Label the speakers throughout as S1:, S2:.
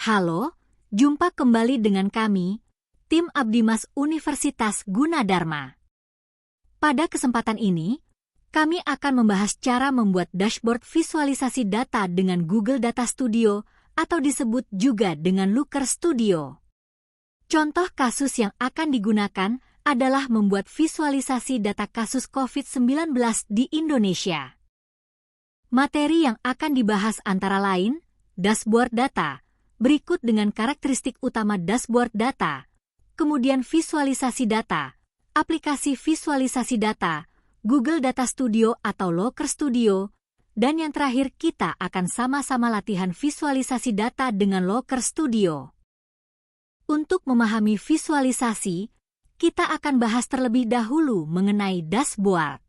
S1: Halo, jumpa kembali dengan kami, tim Abdimas Universitas Gunadarma. Pada kesempatan ini, kami akan membahas cara membuat dashboard visualisasi data dengan Google Data Studio atau disebut juga dengan Looker Studio. Contoh kasus yang akan digunakan adalah membuat visualisasi data kasus COVID-19 di Indonesia. Materi yang akan dibahas antara lain, dashboard data, berikut dengan karakteristik utama dashboard data, kemudian visualisasi data, aplikasi visualisasi data, Google Data Studio atau Looker Studio, dan yang terakhir kita akan sama-sama latihan visualisasi data dengan Looker Studio. Untuk memahami visualisasi, kita akan bahas terlebih dahulu mengenai dashboard.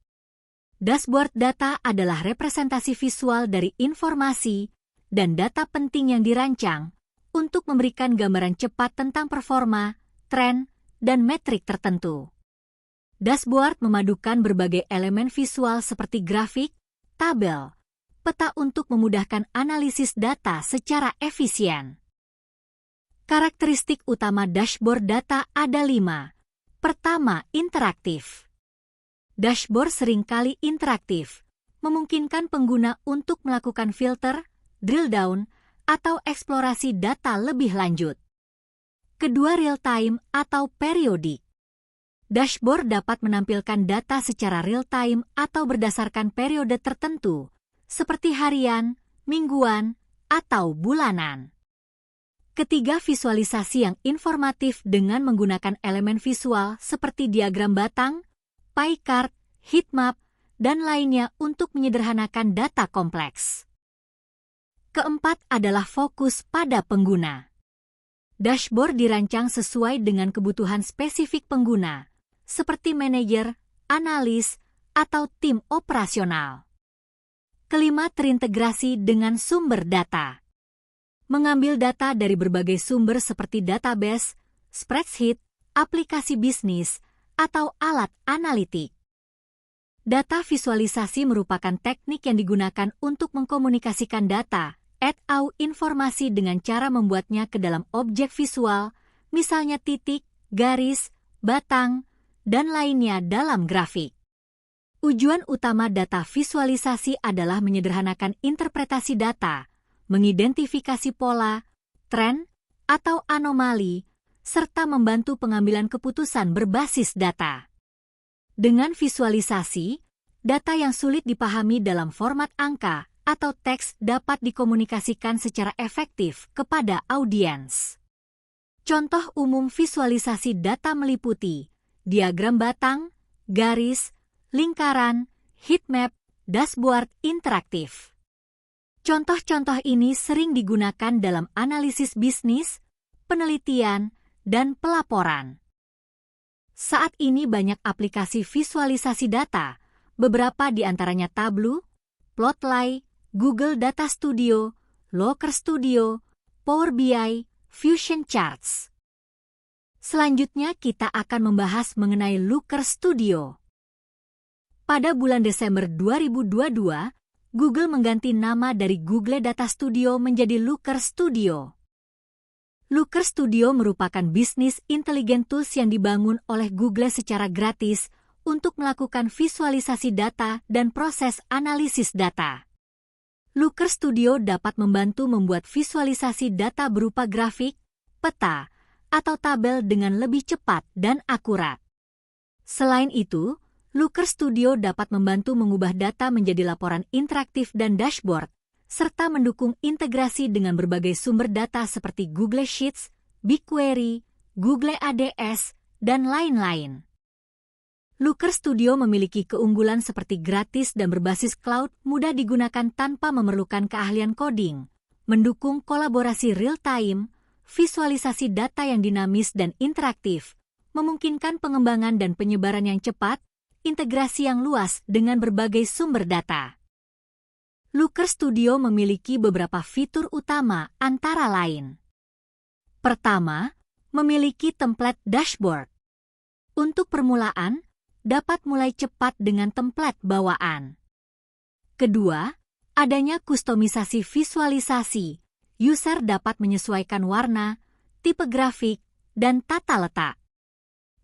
S1: Dashboard data adalah representasi visual dari informasi dan data penting yang dirancang untuk memberikan gambaran cepat tentang performa, tren, dan metrik tertentu. Dashboard memadukan berbagai elemen visual seperti grafik, tabel, peta untuk memudahkan analisis data secara efisien. Karakteristik utama dashboard data ada 5. Pertama, interaktif. Dashboard seringkali interaktif, memungkinkan pengguna untuk melakukan filter, drill down, atau eksplorasi data lebih lanjut. Kedua, real-time atau periodik. Dashboard dapat menampilkan data secara real-time atau berdasarkan periode tertentu, seperti harian, mingguan, atau bulanan. Ketiga, visualisasi yang informatif dengan menggunakan elemen visual seperti diagram batang, pie chart, heatmap, dan lainnya untuk menyederhanakan data kompleks. Keempat adalah fokus pada pengguna. Dashboard dirancang sesuai dengan kebutuhan spesifik pengguna, seperti manajer, analis, atau tim operasional. Kelima, terintegrasi dengan sumber data. Mengambil data dari berbagai sumber seperti database, spreadsheet, aplikasi bisnis, atau alat analitik. Data visualisasi merupakan teknik yang digunakan untuk mengkomunikasikan data atau informasi dengan cara membuatnya ke dalam objek visual, misalnya titik, garis, batang, dan lainnya dalam grafik. Tujuan utama data visualisasi adalah menyederhanakan interpretasi data, mengidentifikasi pola, tren, atau anomali, serta membantu pengambilan keputusan berbasis data. Dengan visualisasi, data yang sulit dipahami dalam format angka atau teks dapat dikomunikasikan secara efektif kepada audiens. Contoh umum visualisasi data meliputi diagram batang, garis, lingkaran, heatmap, dashboard interaktif. Contoh-contoh ini sering digunakan dalam analisis bisnis, penelitian, dan pelaporan. Saat ini banyak aplikasi visualisasi data, beberapa di antaranya Tableau, Plotly, Google Data Studio, Looker Studio, Power BI, Fusion Charts. Selanjutnya kita akan membahas mengenai Looker Studio. Pada bulan Desember 2022, Google mengganti nama dari Google Data Studio menjadi Looker Studio. Looker Studio merupakan bisnis intelligent tools yang dibangun oleh Google secara gratis untuk melakukan visualisasi data dan proses analisis data. Looker Studio dapat membantu membuat visualisasi data berupa grafik, peta, atau tabel dengan lebih cepat dan akurat. Selain itu, Looker Studio dapat membantu mengubah data menjadi laporan interaktif dan dashboard, serta mendukung integrasi dengan berbagai sumber data seperti Google Sheets, BigQuery, Google ADS, dan lain-lain. Looker Studio memiliki keunggulan seperti gratis dan berbasis cloud, mudah digunakan tanpa memerlukan keahlian coding, mendukung kolaborasi real-time, visualisasi data yang dinamis dan interaktif, memungkinkan pengembangan dan penyebaran yang cepat, integrasi yang luas dengan berbagai sumber data. Looker Studio memiliki beberapa fitur utama antara lain. Pertama, memiliki template dashboard. Untuk permulaan, dapat mulai cepat dengan template bawaan. Kedua, adanya kustomisasi visualisasi user dapat menyesuaikan warna, tipe grafik, dan tata letak.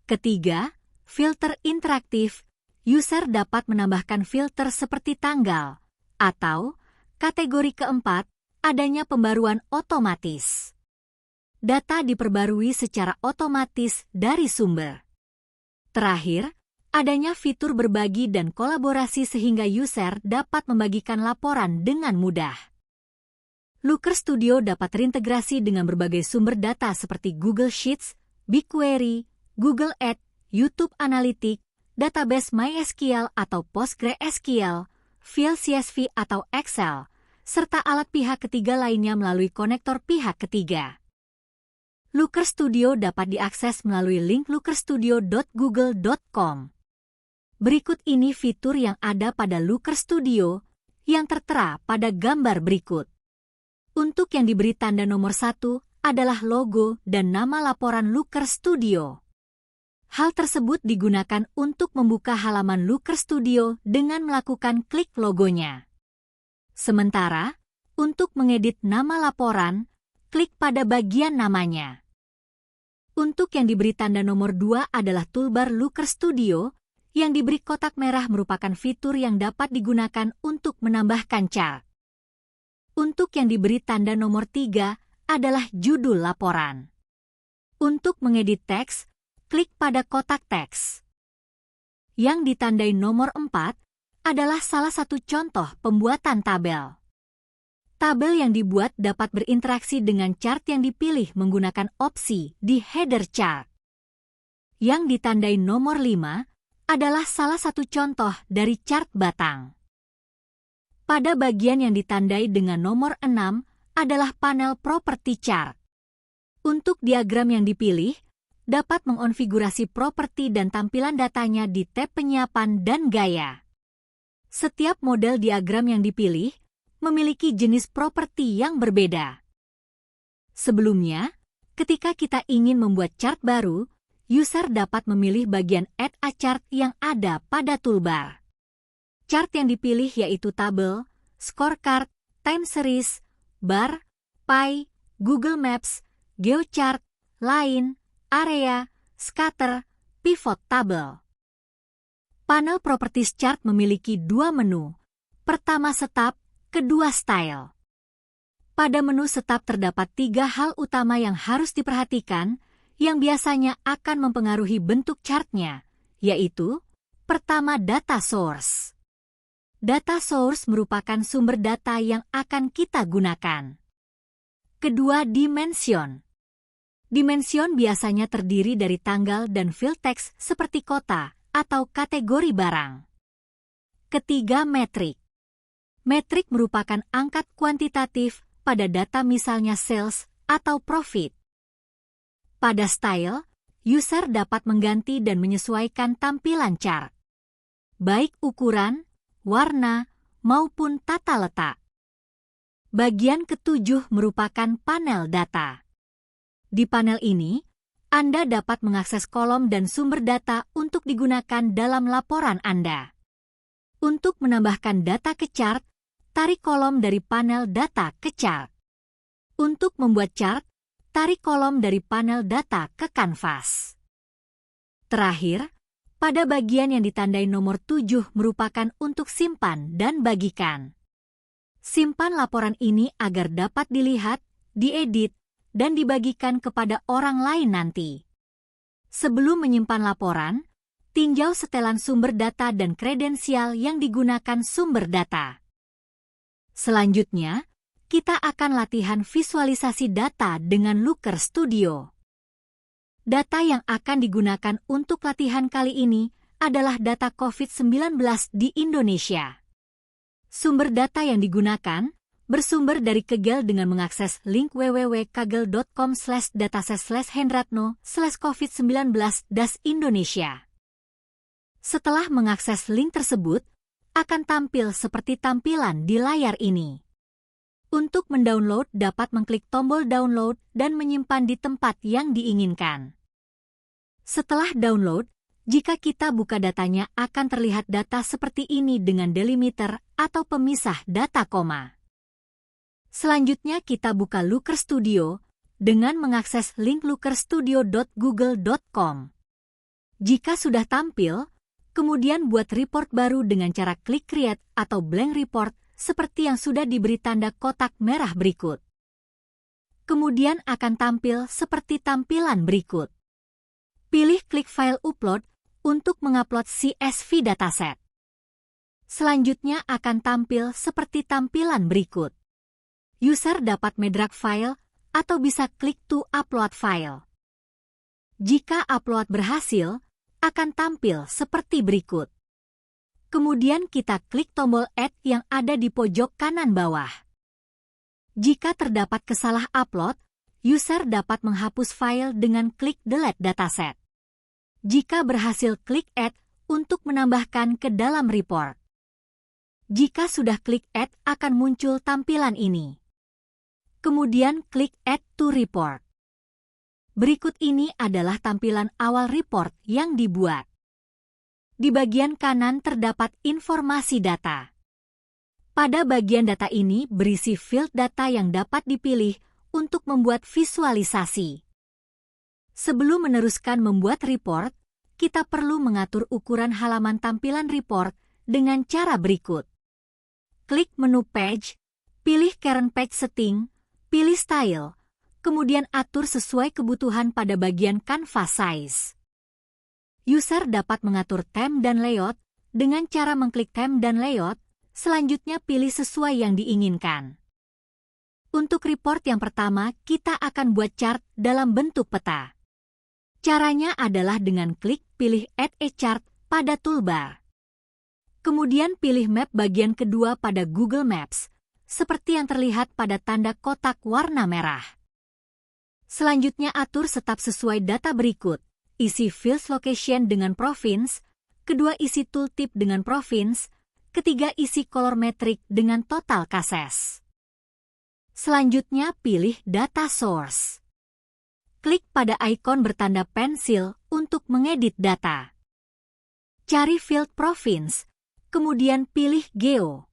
S1: Ketiga, filter interaktif. User dapat menambahkan filter seperti tanggal, atau kategori keempat, adanya pembaruan otomatis. Data diperbarui secara otomatis dari sumber. Terakhir, adanya fitur berbagi dan kolaborasi sehingga user dapat membagikan laporan dengan mudah. Looker Studio dapat terintegrasi dengan berbagai sumber data seperti Google Sheets, BigQuery, Google Ads, YouTube Analytics, database MySQL atau PostgreSQL, file CSV atau Excel, serta alat pihak ketiga lainnya melalui konektor pihak ketiga. Looker Studio dapat diakses melalui link lookerstudio.google.com. Berikut ini fitur yang ada pada Looker Studio yang tertera pada gambar berikut. Untuk yang diberi tanda nomor 1 adalah logo dan nama laporan Looker Studio. Hal tersebut digunakan untuk membuka halaman Looker Studio dengan melakukan klik logonya. Sementara, untuk mengedit nama laporan, klik pada bagian namanya. Untuk yang diberi tanda nomor 2 adalah toolbar Looker Studio, yang diberi kotak merah merupakan fitur yang dapat digunakan untuk menambahkan chart. Untuk yang diberi tanda nomor 3 adalah judul laporan. Untuk mengedit teks, klik pada kotak teks. Yang ditandai nomor 4 adalah salah satu contoh pembuatan tabel. Tabel yang dibuat dapat berinteraksi dengan chart yang dipilih menggunakan opsi di header chart. Yang ditandai nomor 5 adalah salah satu contoh dari chart batang. Pada bagian yang ditandai dengan nomor 6 adalah panel properti chart. Untuk diagram yang dipilih, dapat mengonfigurasi properti dan tampilan datanya di tab penyiapan dan gaya. Setiap model diagram yang dipilih memiliki jenis properti yang berbeda. Sebelumnya, ketika kita ingin membuat chart baru, user dapat memilih bagian Add a Chart yang ada pada toolbar. Chart yang dipilih yaitu tabel, scorecard, time series, bar, pie, Google Maps, GeoChart, line, area, scatter, pivot table. Panel Properties Chart memiliki 2 menu. Pertama Setup, kedua Style. Pada menu Setup terdapat 3 hal utama yang harus diperhatikan, yang biasanya akan mempengaruhi bentuk chartnya, yaitu pertama data source. Data source merupakan sumber data yang akan kita gunakan. Kedua, dimension. Dimension biasanya terdiri dari tanggal dan field text seperti kota atau kategori barang. Ketiga, metrik. Metrik merupakan angka kuantitatif pada data misalnya sales atau profit. Pada style, user dapat mengganti dan menyesuaikan tampilan chart, baik ukuran, warna, maupun tata letak. Bagian ketujuh merupakan panel data. Di panel ini, Anda dapat mengakses kolom dan sumber data untuk digunakan dalam laporan Anda. Untuk menambahkan data ke chart, tarik kolom dari panel data ke chart. Untuk membuat chart, tarik kolom dari panel data ke kanvas. Terakhir, pada bagian yang ditandai nomor 7 merupakan untuk simpan dan bagikan. Simpan laporan ini agar dapat dilihat, diedit, dan dibagikan kepada orang lain nanti. Sebelum menyimpan laporan, tinjau setelan sumber data dan kredensial yang digunakan sumber data. Selanjutnya, kita akan latihan visualisasi data dengan Looker Studio. Data yang akan digunakan untuk latihan kali ini adalah data COVID-19 di Indonesia. Sumber data yang digunakan bersumber dari Kaggle dengan mengakses link www.kaggle.com/dataset/hendratno/covid19-Indonesia. Setelah mengakses link tersebut, akan tampil seperti tampilan di layar ini. Untuk mendownload dapat mengklik tombol download dan menyimpan di tempat yang diinginkan. Setelah download, jika kita buka datanya akan terlihat data seperti ini dengan delimiter atau pemisah data koma. Selanjutnya kita buka Looker Studio dengan mengakses link lookerstudio.google.com. Jika sudah tampil, kemudian buat report baru dengan cara klik Create atau Blank Report seperti yang sudah diberi tanda kotak merah berikut. Kemudian akan tampil seperti tampilan berikut. Pilih klik File Upload untuk mengupload CSV dataset. Selanjutnya akan tampil seperti tampilan berikut. User dapat mendrag file atau bisa klik to upload file. Jika upload berhasil, akan tampil seperti berikut. Kemudian kita klik tombol Add yang ada di pojok kanan bawah. Jika terdapat kesalah upload, user dapat menghapus file dengan klik Delete Dataset. Jika berhasil, klik Add untuk menambahkan ke dalam report. Jika sudah klik Add, akan muncul tampilan ini. Kemudian klik Add to Report. Berikut ini adalah tampilan awal report yang dibuat. Di bagian kanan terdapat informasi data. Pada bagian data ini berisi field data yang dapat dipilih untuk membuat visualisasi. Sebelum meneruskan membuat report, kita perlu mengatur ukuran halaman tampilan report dengan cara berikut. Klik menu Page, pilih Current Page Setting, pilih Style, kemudian atur sesuai kebutuhan pada bagian canvas size. User dapat mengatur theme dan layout dengan cara mengklik theme dan layout, selanjutnya pilih sesuai yang diinginkan. Untuk report yang pertama, kita akan buat chart dalam bentuk peta. Caranya adalah dengan klik pilih Add a Chart pada toolbar. Kemudian pilih map bagian kedua pada Google Maps, seperti yang terlihat pada tanda kotak warna merah. Selanjutnya atur setap sesuai data berikut, isi fields location dengan province, kedua isi tooltip dengan province, ketiga isi color metric dengan total cases. Selanjutnya pilih data source. Klik pada ikon bertanda pensil untuk mengedit data. Cari field province, kemudian pilih geo.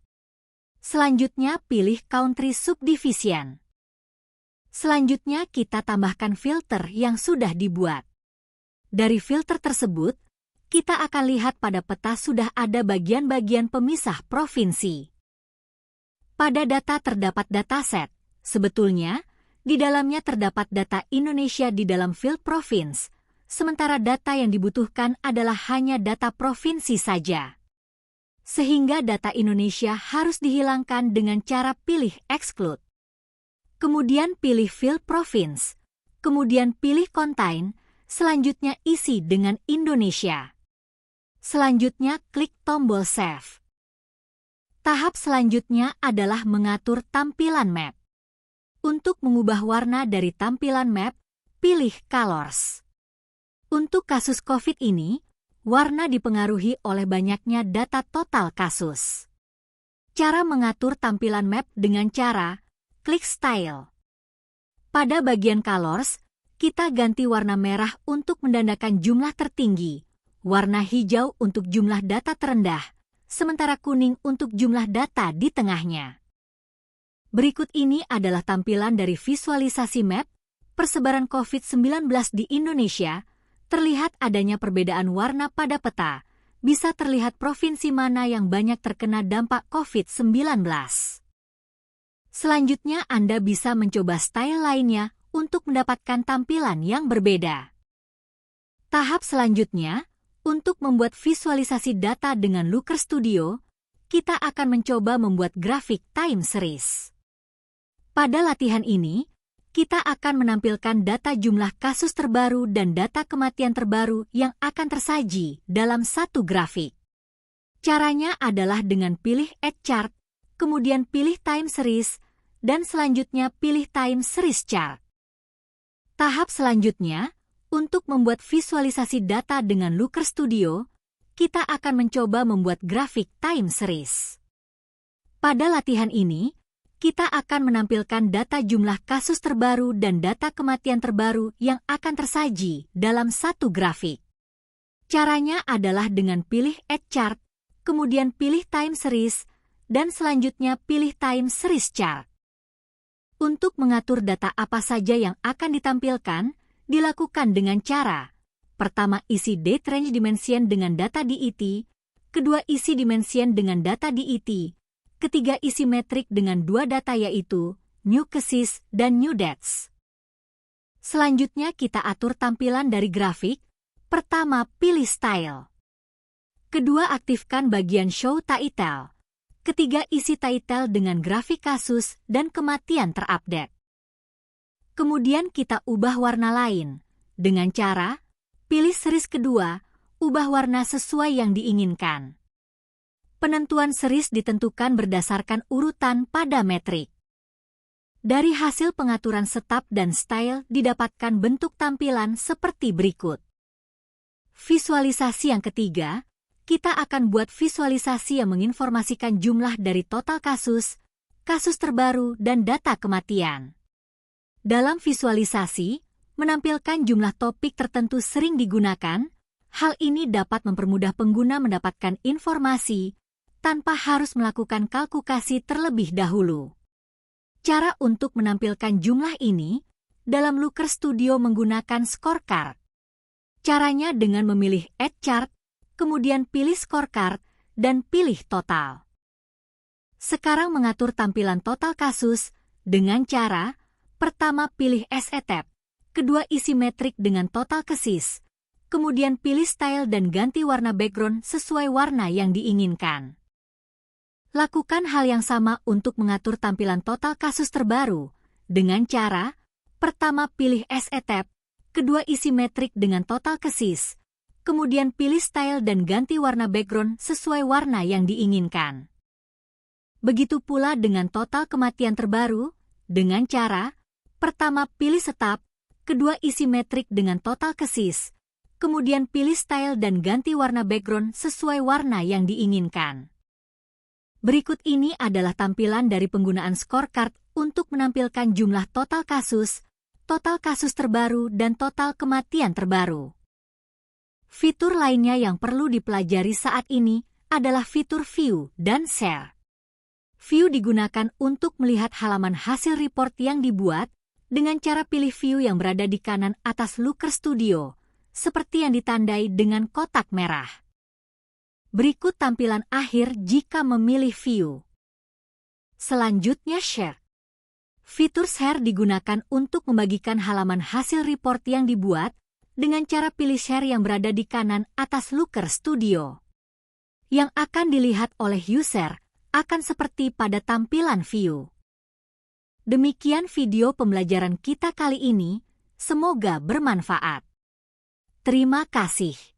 S1: Selanjutnya pilih Country Subdivision. Selanjutnya kita tambahkan filter yang sudah dibuat. Dari filter tersebut, kita akan lihat pada peta sudah ada bagian-bagian pemisah provinsi. Pada data terdapat dataset, sebetulnya di dalamnya terdapat data Indonesia di dalam field province, sementara data yang dibutuhkan adalah hanya data provinsi saja. Sehingga data Indonesia harus dihilangkan dengan cara pilih Exclude. Kemudian pilih Field Province, kemudian pilih Contain, selanjutnya isi dengan Indonesia. Selanjutnya klik tombol Save. Tahap selanjutnya adalah mengatur tampilan map. Untuk mengubah warna dari tampilan map, pilih Colors. Untuk kasus COVID ini, warna dipengaruhi oleh banyaknya data total kasus. Cara mengatur tampilan map dengan cara klik Style. Pada bagian Colors, kita ganti warna merah untuk mendandakan jumlah tertinggi, warna hijau untuk jumlah data terendah, sementara kuning untuk jumlah data di tengahnya. Berikut ini adalah tampilan dari visualisasi map persebaran COVID-19 di Indonesia. Terlihat adanya perbedaan warna pada peta, bisa terlihat provinsi mana yang banyak terkena dampak COVID-19. Selanjutnya Anda bisa mencoba style lainnya untuk mendapatkan tampilan yang berbeda. Tahap selanjutnya, untuk membuat visualisasi data dengan Looker Studio, kita akan mencoba membuat grafik time series. Pada latihan ini, kita akan menampilkan data jumlah kasus terbaru dan data kematian terbaru yang akan tersaji dalam satu grafik. Caranya adalah dengan pilih Add Chart, kemudian pilih Time Series, dan selanjutnya pilih Time Series Chart. Tahap selanjutnya, untuk membuat visualisasi data dengan Looker Studio, kita akan mencoba membuat grafik Time Series. Pada latihan ini, kita akan menampilkan data jumlah kasus terbaru dan data kematian terbaru yang akan tersaji dalam satu grafik. Caranya adalah dengan pilih Add Chart, kemudian pilih Time Series, dan selanjutnya pilih Time Series Chart. Untuk mengatur data apa saja yang akan ditampilkan, dilakukan dengan cara: pertama, isi date range dimension dengan data DET, kedua, isi dimension dengan data DET, ketiga, isi metrik dengan dua data yaitu new cases dan new dates. Selanjutnya kita atur tampilan dari grafik. Pertama, pilih style. Kedua, aktifkan bagian show title. Ketiga, isi title dengan grafik kasus dan kematian terupdate. Kemudian kita ubah warna lain. Dengan cara, pilih series kedua, ubah warna sesuai yang diinginkan. Penentuan series ditentukan berdasarkan urutan pada metrik. Dari hasil pengaturan setup dan style didapatkan bentuk tampilan seperti berikut. Visualisasi yang ketiga, kita akan buat visualisasi yang menginformasikan jumlah dari total kasus, kasus terbaru, dan data kematian. Dalam visualisasi, menampilkan jumlah topik tertentu sering digunakan. Hal ini dapat mempermudah pengguna mendapatkan informasi tanpa harus melakukan kalkulasi terlebih dahulu. Cara untuk menampilkan jumlah ini dalam Looker Studio menggunakan scorecard. Caranya dengan memilih Add Chart, kemudian pilih scorecard, dan pilih total. Sekarang mengatur tampilan total kasus dengan cara: pertama, pilih SETAP, kedua, isi metrik dengan total cases, kemudian pilih style dan ganti warna background sesuai warna yang diinginkan. Lakukan hal yang sama untuk mengatur tampilan total kasus terbaru dengan cara: pertama, pilih SETAP, kedua, isi metrik dengan total cases, kemudian pilih style dan ganti warna background sesuai warna yang diinginkan. Begitu pula dengan total kematian terbaru, dengan cara: pertama, pilih setup, kedua, isi metrik dengan total cases, kemudian pilih style dan ganti warna background sesuai warna yang diinginkan. Berikut ini adalah tampilan dari penggunaan scorecard untuk menampilkan jumlah total kasus terbaru, dan total kematian terbaru. Fitur lainnya yang perlu dipelajari saat ini adalah fitur View dan Share. View digunakan untuk melihat halaman hasil report yang dibuat dengan cara pilih view yang berada di kanan atas Looker Studio, seperti yang ditandai dengan kotak merah. Berikut tampilan akhir jika memilih view. Selanjutnya, Share. Fitur Share digunakan untuk membagikan halaman hasil report yang dibuat dengan cara pilih share yang berada di kanan atas Looker Studio. Yang akan dilihat oleh user akan seperti pada tampilan view. Demikian video pembelajaran kita kali ini, semoga bermanfaat. Terima kasih.